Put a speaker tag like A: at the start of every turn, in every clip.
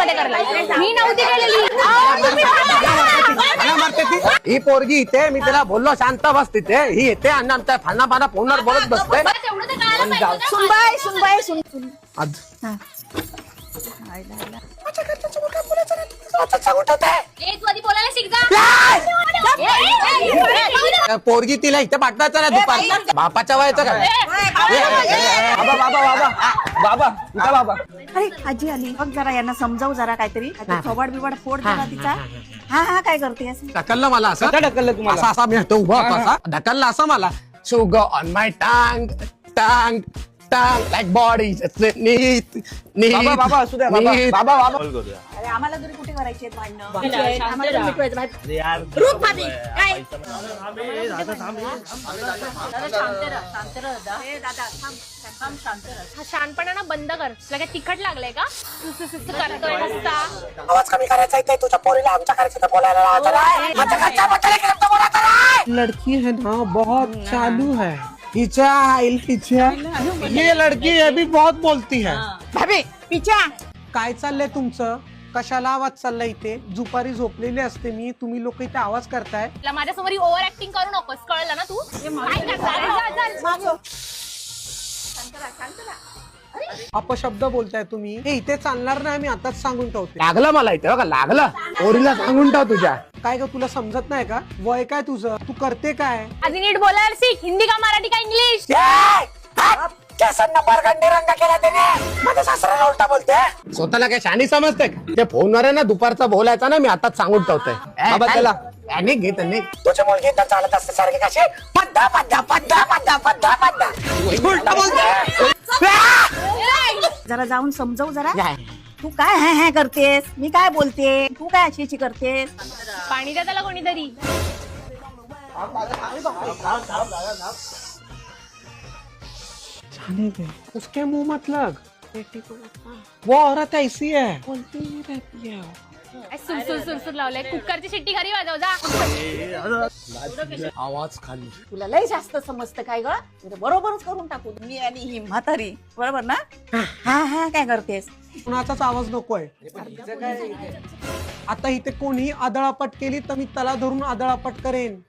A: मध्ये करला मी नव्हती केलेली
B: ही पोरगी इथे मी तिला बोललो शांत बस तिथे ही येते आणि आमच्या फाना फाना फोनवर बोलत बसते
A: तेवढं तर कळायला पाहिजे ना.
C: सुनबाई सुन
B: आज
A: ए, तू आधी बोलायला शिक जा.
B: त्या पोरगी तिला इथे पाठवायचं ना दुपारचं बापाच्या वयाचं काय
D: बाबा बाबा बाबा बाबा उठा बाबा.
C: अरे आजी आली बघ जरा यांना समजावू जरा काहीतरी थोबाड बिबाड फोड जरा तिचा. हा काय करते
B: ढकललं मला असं
D: काय ढकललं तुम्हाला?
B: असा असा मी तो उभा होता असा ढकललं असं मला शुगर ऑन माय टांग टांग टांग लाईक बॉडी नीट नीट
D: बाबा बाबा असू द्या बाबा
B: नीट.
D: बाबा बाबा.
C: अरे आम्हाला तरी कुठे करायचे भांडणं
A: शांत
C: आम्हाला
A: राहा.
C: तरी मिटवायचं बाहेर.
A: रूप भाभी काय शांत रह जा. हा शांतपणा बंद कर तुला काय तिखट लागलंय का तू करतोय नुसता
B: आवाज कमी करायचा इथे तुझ्या पोरीला आमच्या घरच्या बोलायला लावायचं नाही. आमच्या घरच्या बद्दल एक शब्द बोलायचा नाही. लड़की है ना बहुत चालू है ये लड़की ये भी बहुत बोलती है
C: भाभी पिच्या
B: काय चाललंय तुमचं कशाला आवाज चाललाय इथे दुपारी झोपलेले असते मी तुम्ही लोक इथे आवाज करताय
A: तुला माझ्यासमोर ओव्हर ऍक्टिंग करू नकोस कळलं ना तू काय करणार? जा.
B: अपशब्द बोलताय तुम्ही हे इथे चालणार नाही मी आताच सांगून ठेवते लागलं मला इथे बघा लागलं पोरीला सांगून ठेव तुझ्या काय ग तुला समजत नाही का वय काय तुझं तू करते काय
A: आधी नीट बोलायला शिक हिंदी का मराठी का इंग्लिश
B: स्वतःला काय शाणी समजते का ते फोनवर आहे ना दुपारचा बोलायचा ना मी आताच सांगून ठेवतोय
D: बाबा त्याला
B: अनेक घेत तुझे मुलगी तर चालत असते सारखे कसे पद्धा पद्धा पद्धा पद्धा पद्धा पद्धा उलटा बोलते
C: जरा जाऊन समजावू जरा तू काय हॅ करतेस मी काय बोलते तू काय अशी करतेस
A: पाणी द्या त्याला कोणीतरी
B: उसके मुंह मत लग वो औरत ऐसी है बोलती ही रहती है
A: सुरसुर लावलंय कुकरची शिट्टी घरी वाजव जा
B: आवाज खाली
C: तुला लय जास्त समजतं काय ग म्हणजे बरोबरच करून टाकू मी आणि ही म्हातारी बरोबर ना हा काय करतेस
B: कुणाचाच आवाज नकोय आता इथे कोणी आदळापट केली तर मी त्याला धरून आदळापट करेन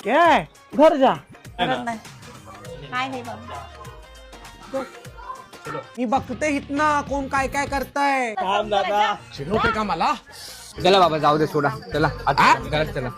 B: क्या घर जा
C: करत नाही काय नाही बाबा
B: मी बघते इथना कोण काय काय करताय
D: दादा
B: शिकवते का मला
D: चला बाबा जाऊ दे सोडा चला आता घरात चला